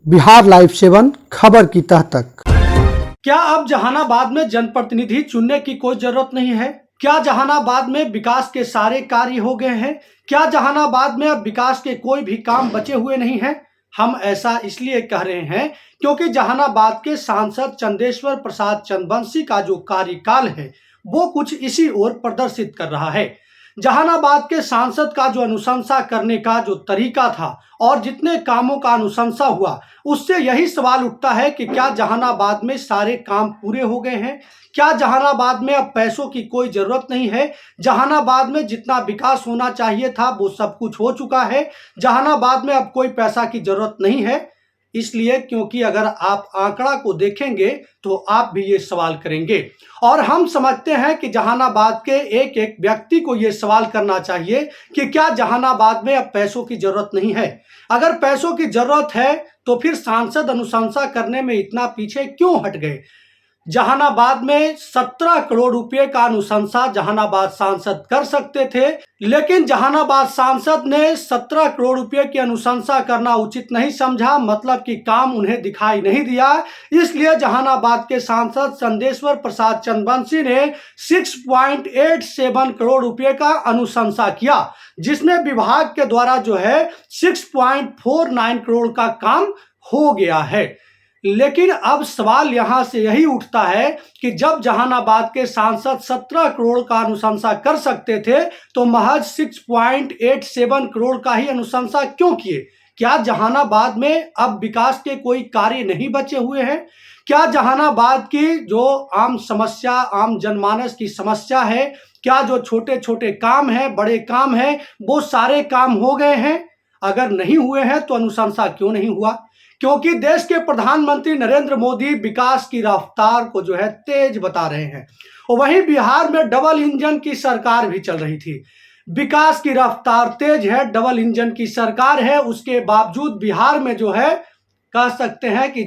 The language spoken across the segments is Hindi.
बिहार लाइव 7 खबर की तह तक। क्या अब जहानाबाद में जनप्रतिनिधि चुनने की कोई जरूरत नहीं है? क्या जहानाबाद में विकास के सारे कार्य हो गए हैं? क्या जहानाबाद में अब विकास के कोई भी काम बचे हुए नहीं हैं? हम ऐसा इसलिए कह रहे हैं क्योंकि जहानाबाद के सांसद चंदेश्वर प्रसाद चंदवंशी का जो कार्यकाल है वो कुछ इसी ओर प्रदर्शित कर रहा है। जहानाबाद के सांसद का जो अनुशंसा करने का जो तरीका था और जितने कामों का अनुशंसा हुआ, उससे यही सवाल उठता है कि क्या जहानाबाद में सारे काम पूरे हो गए हैं? क्या जहानाबाद में अब पैसों की कोई जरूरत नहीं है? जहानाबाद में जितना विकास होना चाहिए था वो सब कुछ हो चुका है। जहानाबाद में अब कोई पैसा की जरूरत नहीं है। इसलिए क्योंकि अगर आप आंकड़ा को देखेंगे तो आप भी ये सवाल करेंगे और हम समझते हैं कि जहानाबाद के एक एक व्यक्ति को ये सवाल करना चाहिए कि क्या जहानाबाद में अब पैसों की जरूरत नहीं है? अगर पैसों की जरूरत है तो फिर सांसद अनुशंसा करने में इतना पीछे क्यों हट गए? जहानाबाद में 17 करोड़ रुपए का अनुशंसा जहानाबाद सांसद कर सकते थे, लेकिन जहानाबाद सांसद ने 17 करोड़ रुपए की अनुशंसा करना उचित नहीं समझा, मतलब कि काम उन्हें दिखाई नहीं दिया। इसलिए जहानाबाद के सांसद चंदेश्वर प्रसाद चंदवंशी ने 6.87 करोड़ रुपए का अनुशंसा किया, जिसमें विभाग के द्वारा जो है 6.49 करोड़ का काम हो गया है। लेकिन अब सवाल यहां से यही उठता है कि जब जहानाबाद के सांसद 17 करोड़ का अनुशंसा कर सकते थे तो महज 6.87 करोड़ का ही अनुशंसा क्यों किए? क्या जहानाबाद में अब विकास के कोई कार्य नहीं बचे हुए हैं? क्या जहानाबाद की जो आम समस्या, आम जनमानस की समस्या है, क्या जो छोटे छोटे काम हैं, बड़े काम हैं, वो सारे काम हो गए हैं? अगर नहीं हुए हैं तो अनुशंसा क्यों नहीं हुआ? क्योंकि देश के प्रधानमंत्री नरेंद्र मोदी विकास की रफ्तार को जो है तेज बता रहे हैं और वहीं बिहार में डबल इंजन की सरकार भी चल रही थी। विकास की रफ्तार तेज है, डबल इंजन की सरकार है, उसके बावजूद बिहार में जो है कह सकते हैं कि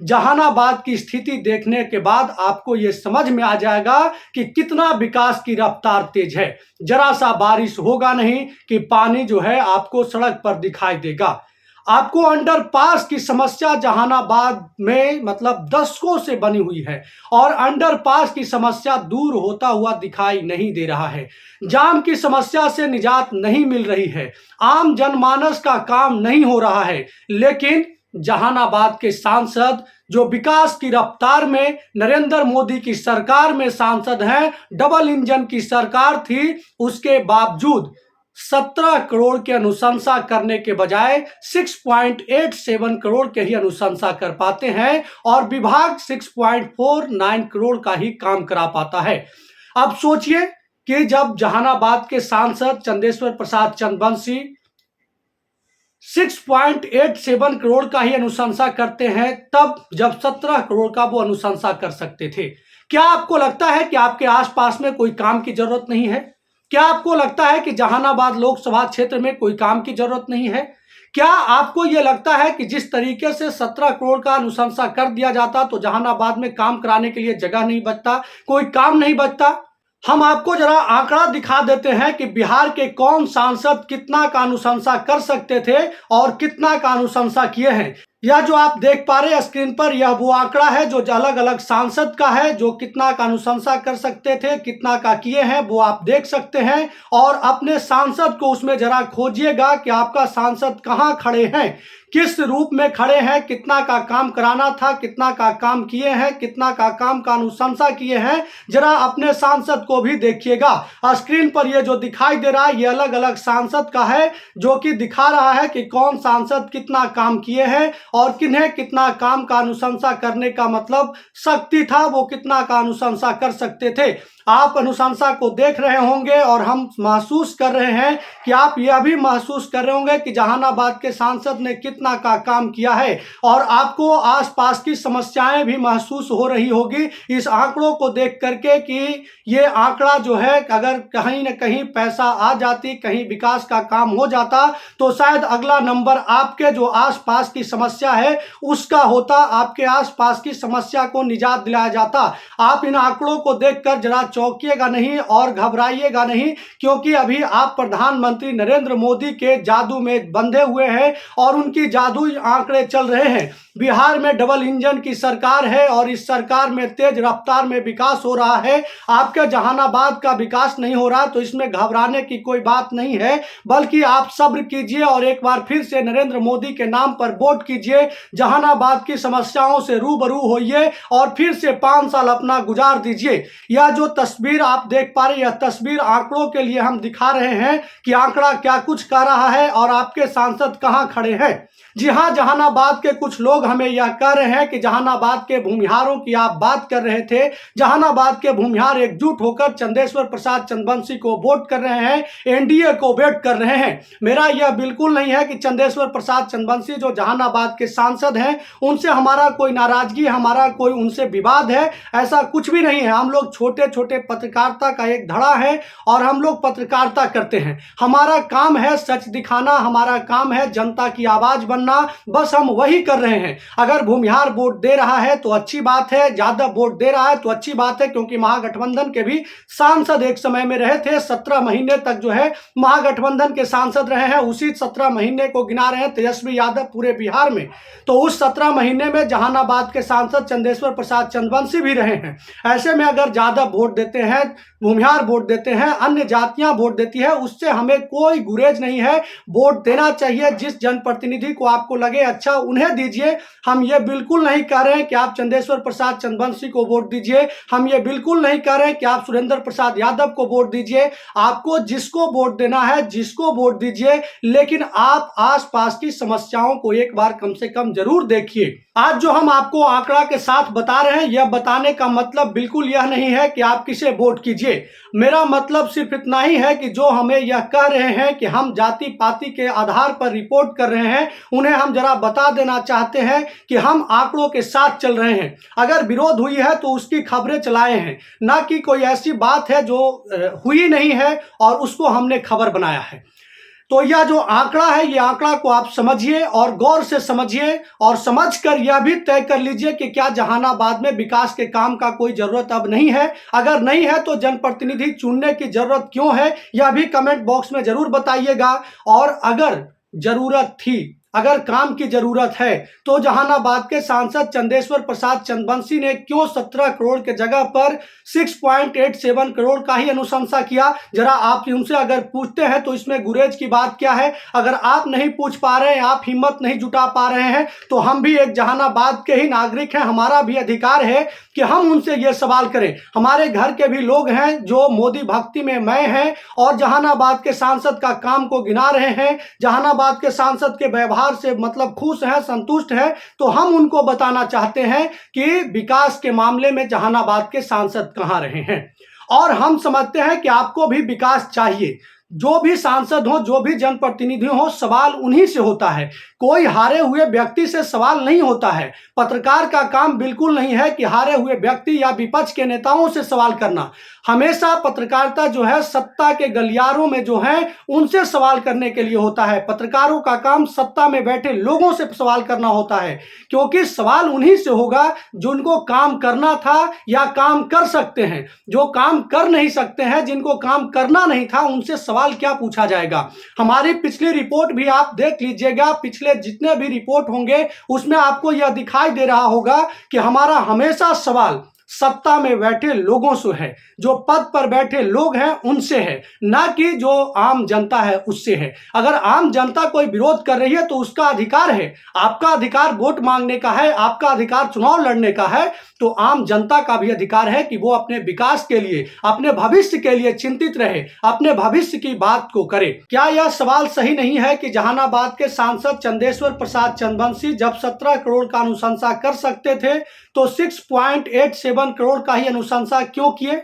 जहानाबाद की स्थिति देखने के बाद आपको ये समझ में आ जाएगा कि कितना विकास की रफ्तार तेज है। जरा सा बारिश होगा नहीं कि पानी जो है आपको सड़क पर दिखाई देगा। आपको अंडरपास की समस्या जहानाबाद में मतलब दशकों से बनी हुई है और अंडरपास की समस्या दूर होता हुआ दिखाई नहीं दे रहा है। जाम की समस्या से निजात नहीं मिल रही है, आम जनमानस का काम नहीं हो रहा है। लेकिन जहानाबाद के सांसद जो विकास की रफ्तार में नरेंद्र मोदी की सरकार में सांसद हैं, डबल इंजन की सरकार थी, उसके बावजूद 17 करोड़ की अनुशंसा करने के बजाय 6.87 करोड़ के ही अनुशंसा कर पाते हैं और विभाग 6.49 करोड़ का ही काम करा पाता है। अब सोचिए कि जब जहानाबाद के सांसद चंदेश्वर प्रसाद चंदवंशी 6.87 करोड़ का ही अनुशंसा करते हैं, तब जब 17 करोड़ का वो अनुशंसा कर सकते थे। क्या आपको लगता है कि आपके आसपास में कोई काम की जरूरत नहीं है? क्या आपको लगता है कि जहानाबाद लोकसभा क्षेत्र में कोई काम की जरूरत नहीं है? क्या आपको यह लगता है कि जिस तरीके से 17 करोड़ का अनुशंसा कर दिया जाता तो जहानाबाद में काम कराने के लिए जगह नहीं बचता, कोई काम नहीं बचता? हम आपको जरा आंकड़ा दिखा देते हैं कि बिहार के कौन सांसद कितना का अनुशंसा कर सकते थे और कितना का अनुशंसा किए हैं। यह जो आप देख पा रहे हैं स्क्रीन पर, यह वो आंकड़ा है जो अलग अलग सांसद का है, जो कितना का अनुशंसा कर सकते थे, कितना का किए हैं, वो आप देख सकते हैं। और अपने सांसद को उसमें जरा खोजिएगा कि आपका सांसद कहां खड़े हैं, किस रूप में खड़े हैं, कितना का काम कराना था, कितना का काम किए हैं, कितना का काम का अनुशंसा किए हैं। जरा अपने सांसद को भी देखिएगा। स्क्रीन पर ये जो दिखाई दे रहा है ये अलग अलग सांसद का है, जो कि दिखा रहा है कि कौन सांसद कितना काम किए हैं और किन्हें कितना काम का अनुशंसा करने का मतलब शक्ति था, वो कितना का अनुशंसा कर सकते थे। आप अनुशंसा को देख रहे होंगे और हम महसूस कर रहे हैं कि आप यह भी महसूस कर रहे होंगे कि जहानाबाद के सांसद ने कितना का काम किया है और आपको आसपास की समस्याएं भी महसूस हो रही होगी इस आंकड़ों को देख करके कि ये आंकड़ा जो है अगर कहीं न कहीं पैसा आ जाती, कहीं विकास का काम हो जाता तो शायद अगला नंबर आपके जो आसपास की समस्या है उसका होता, आपके आसपास की समस्या को निजात दिलाया जाता। आप इन आंकड़ों को देखकर जरा चौंकिएगा नहीं और घबराइएगा नहीं, क्योंकि अभी आप प्रधानमंत्री नरेंद्र मोदी के जादू में बंधे हुए हैं और उनकी जादुई आंकड़े चल रहे हैं। बिहार में डबल इंजन की सरकार है और इस सरकार में तेज रफ्तार में विकास हो रहा है। आपके जहानाबाद का विकास नहीं हो रहा तो इसमें घबराने की कोई बात नहीं है, बल्कि आप सब्र कीजिए और एक बार फिर से नरेंद्र मोदी के नाम पर वोट कीजिए। जहानाबाद की समस्याओं से रूबरू होइए और फिर से 5 साल अपना गुजार दीजिए। यह जो तस्वीर आप देख पा रहे, यह तस्वीर आंकड़ों के लिए हम दिखा रहे हैं कि आंकड़ा क्या कुछ कह रहा है और आपके सांसद कहां खड़े हैं। जी हां, जहानाबाद के कुछ लोग हमें यह कह रहे हैं कि जहानाबाद के भूमिहारों की आप बात कर रहे थे। जहानाबाद के भूमिहार एकजुट होकर चंदेश्वर प्रसाद चंद्रवंशी को वोट कर रहे हैं, एनडीए को वेट कर रहे हैं। मेरा यह बिल्कुल नहीं है कि चंदेश्वर प्रसाद चंद्रवंशी जो जहानाबाद के सांसद हैं उनसे हमारा कोई नाराजगी, हमारा कोई उनसे विवाद है, ऐसा कुछ भी नहीं है। हम लोग छोटे छोटे पत्रकारिता का एक धड़ा है और हम लोग पत्रकारिता करते हैं। हमारा काम है सच दिखाना, हमारा काम है जनता की आवाज बनना, बस हम वही कर रहे हैं। अगर भूमिहार वोट दे रहा है तो अच्छी बात है, ज्यादा वोट दे रहा है तो अच्छी बात है, क्योंकि महागठबंधन के भी सांसद एक समय में रहे थे। 17 महीने तक जो है महागठबंधन के सांसद रहे हैं। उसी 17 महीने को गिना रहे हैं तेजस्वी यादव पूरे बिहार में, तो उस 17 महीने में जहानाबाद के सांसद चंदेश्वर प्रसाद चंद्रवंशी भी रहे हैं। ऐसे में अगर ज्यादा वोट देते हैं, भूमिहार वोट देते हैं, अन्य जातियां वोट देती है, उससे हमें कोई गुरेज नहीं है। वोट देना चाहिए, जिस जनप्रतिनिधि को आपको लगे अच्छा उन्हें दीजिए। हम ये बिल्कुल नहीं कह रहे हैं कि आप चंदेश्वर प्रसाद चंद्रवंशी को वोट दीजिए, हम ये बिल्कुल नहीं कह रहे हैं कि आप सुरेंद्र प्रसाद यादव को वोट दीजिए। आपको जिसको वोट देना है जिसको वोट दीजिए, लेकिन आप आसपास की समस्याओं को एक बार कम से कम जरूर देखिए। आज जो हम आपको आंकड़ा के साथ बता रहे हैं, यह बताने का मतलब बिल्कुल यह नहीं है कि आप किसे वोट कीजिए। मेरा मतलब सिर्फ इतना ही है कि जो हमें यह कह रहे हैं कि हम जाति पाति के आधार पर रिपोर्ट कर रहे हैं, उन्हें हम जरा बता देना चाहते हैं कि हम आंकड़ों के साथ चल रहे हैं। अगर विरोध हुई है तो उसकी खबरें चलाए हैं, ना कि कोई ऐसी बात है जो हुई नहीं है और उसको हमने खबर बनाया है। तो यह जो आंकड़ा है, ये आंकड़ा को आप समझिए और गौर से समझिए और समझकर यह भी तय कर लीजिए कि क्या जहानाबाद में विकास के काम का कोई जरूरत अब नहीं है। अगर नहीं है तो जनप्रतिनिधि चुनने की जरूरत क्यों है, यह भी कमेंट बॉक्स में जरूर बताइएगा। और अगर जरूरत थी, अगर काम की जरूरत है, तो जहानाबाद के सांसद चंदेश्वर प्रसाद चंद्रवंशी ने क्यों 17 करोड़ के जगह पर 6.87 करोड़ का ही अनुशंसा किया। जरा आप उनसे अगर पूछते हैं तो इसमें गुरेज की बात क्या है। अगर आप नहीं पूछ पा रहे हैं, आप हिम्मत नहीं जुटा पा रहे हैं, तो हम भी एक जहानाबाद के ही नागरिक हैं, हमारा भी अधिकार है कि हम उनसे यह सवाल करें। हमारे घर के भी लोग हैं जो मोदी भक्ति में मैं हैं और जहानाबाद के सांसद का काम को गिना रहे हैं, जहानाबाद के सांसद के व्यवहार से मतलब खुश हैं, संतुष्ट हैं। तो हम उनको बताना चाहते हैं कि विकास के मामले में जहानाबाद के सांसद कहां रहे हैं। और हम समझते हैं कि आपको भी विकास चाहिए। जो भी सांसद हो, जो भी जनप्रतिनिधि हो, सवाल उन्हीं से होता है, कोई हारे हुए व्यक्ति से सवाल नहीं होता है। पत्रकार का काम बिल्कुल नहीं है कि हारे हुए व्यक्ति या विपक्ष के नेताओं से सवाल करना। हमेशा पत्रकारिता जो है सत्ता के गलियारों में जो है उनसे सवाल करने के लिए होता है। पत्रकारों का काम सत्ता में बैठे लोगों से सवाल करना होता है, क्योंकि सवाल उन्हीं से होगा जिनको काम करना था या काम कर सकते हैं। जो काम कर नहीं सकते हैं, जिनको काम करना नहीं था, उनसे सवाल क्या पूछा जाएगा। हमारी पिछली रिपोर्ट भी आप देख लीजिएगा, पिछले जितने भी रिपोर्ट होंगे उसमें आपको यह दिखाई दे रहा होगा कि हमारा हमेशा सवाल सत्ता में बैठे लोगों से है, जो पद पर बैठे लोग हैं उनसे है, ना कि जो आम जनता है उससे है। अगर आम जनता कोई विरोध कर रही है तो उसका अधिकार है, आपका अधिकार वोट मांगने का है, आपका अधिकार चुनाव लड़ने का है। तो आम जनता का भी अधिकार है कि वो अपने विकास के लिए, अपने भविष्य के लिए चिंतित रहे, अपने भविष्य की बात को करे। क्या यह सवाल सही नहीं है कि जहानाबाद के सांसद चंदेश्वर प्रसाद चंद्रवंशी जब 17 करोड़ का अनुशंसा कर सकते थे तो 6.87 करोड़ का ही अनुशंसा क्यों किए,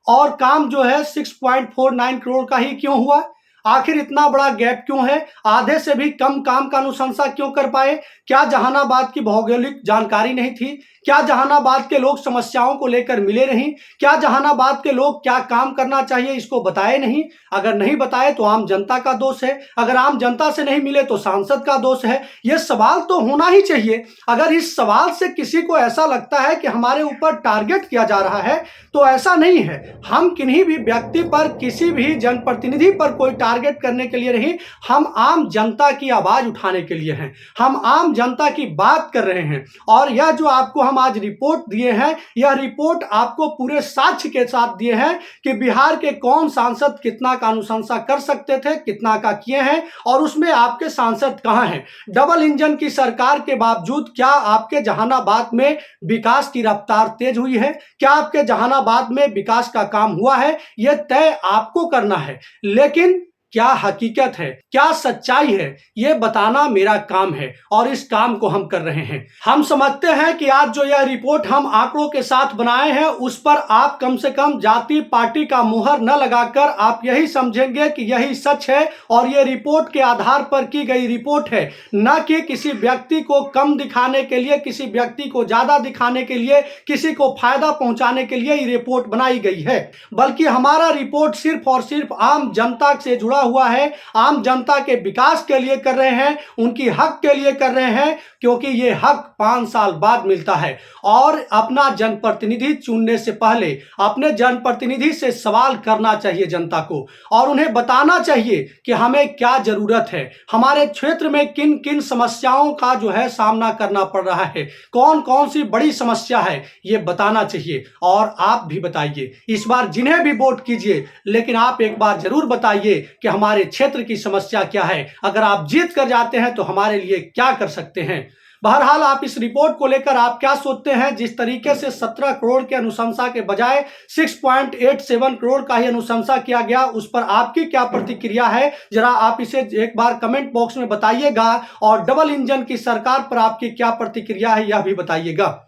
और काम जो है 6.49 करोड़ का ही क्यों हुआ? आखिर इतना बड़ा गैप क्यों है? आधे से भी कम काम का अनुशंसा क्यों कर पाए? क्या जहानाबाद की भौगोलिक जानकारी नहीं थी? क्या जहानाबाद के लोग समस्याओं को लेकर मिले नहीं? क्या जहानाबाद के लोग क्या काम करना चाहिए इसको बताए नहीं? अगर नहीं बताए तो आम जनता का दोष है, अगर आम जनता से नहीं मिले तो सांसद का दोष है। यह सवाल तो होना ही चाहिए। अगर इस सवाल से किसी को ऐसा लगता है कि हमारे ऊपर टारगेट किया जा रहा है, तो ऐसा नहीं है। हम किन्हीं भी व्यक्ति पर, किसी भी जनप्रतिनिधि पर कोई टारगेट टारगेट करने के लिए नहीं, हम आम जनता की आवाज उठाने के लिए हैं, हम आम जनता की बात कर रहे हैं। और यह जो आपको हम आज रिपोर्ट दिए हैं, यह रिपोर्ट आपको पूरे साक्ष्य के साथ दिए हैं कि बिहार के कौन सांसद कितना का अनुशंसा कर सकते थे, कितना का किए हैं, और उसमें आपके सांसद कहां हैं। डबल इंजन की सरकार के बावजूद क्या आपके जहानाबाद में विकास की रफ्तार तेज हुई है? क्या आपके जहानाबाद में विकास का काम हुआ है? यह तय आपको करना है, लेकिन क्या हकीकत है, क्या सच्चाई है, यह बताना मेरा काम है, और इस काम को हम कर रहे हैं। हम समझते हैं कि आज जो यह रिपोर्ट हम आंकड़ों के साथ बनाए हैं, उस पर आप कम से कम जाति पार्टी का मुहर न लगाकर आप यही समझेंगे कि यही सच है, और यह रिपोर्ट के आधार पर की गई रिपोर्ट है, न कि किसी व्यक्ति को कम दिखाने के लिए, किसी व्यक्ति को ज्यादा दिखाने के लिए, किसी को फायदा पहुंचाने के लिए ये रिपोर्ट बनाई गई है। बल्कि हमारा रिपोर्ट सिर्फ और सिर्फ आम जनता से जुड़ा हुआ है, आम जनता के विकास के लिए कर रहे हैं, उनकी हक के लिए कर रहे हैं, क्योंकि ये हक 5 साल बाद मिलता है। और अपना जनप्रतिनिधि चुनने से पहले अपने जनप्रतिनिधि से सवाल करना चाहिए जनता को, और उन्हें बताना चाहिए कि हमें क्या जरूरत है, हमारे क्षेत्र में किन किन समस्याओं का जो है सामना करना पड़ रहा है, कौन कौन सी बड़ी समस्या है, ये बताना चाहिए। और आप भी बताइए, इस बार जिन्हें भी वोट कीजिए, लेकिन आप एक बार जरूर बताइए कि हमारे क्षेत्र की समस्या क्या है। अगर आप जीत कर जाते हैं तो हमारे लिए क्या कर सकते हैं। बहरहाल आप इस रिपोर्ट को लेकर आप क्या सोचते हैं? जिस तरीके से 17 करोड़ के अनुशंसा के बजाय 6.87 करोड़ का ही अनुशंसा किया गया, उस पर आपकी क्या प्रतिक्रिया है, जरा आप इसे एक बार कमेंट बॉक्स में बताइएगा। और डबल इंजन की सरकार पर आपकी क्या प्रतिक्रिया है, यह भी बताइएगा।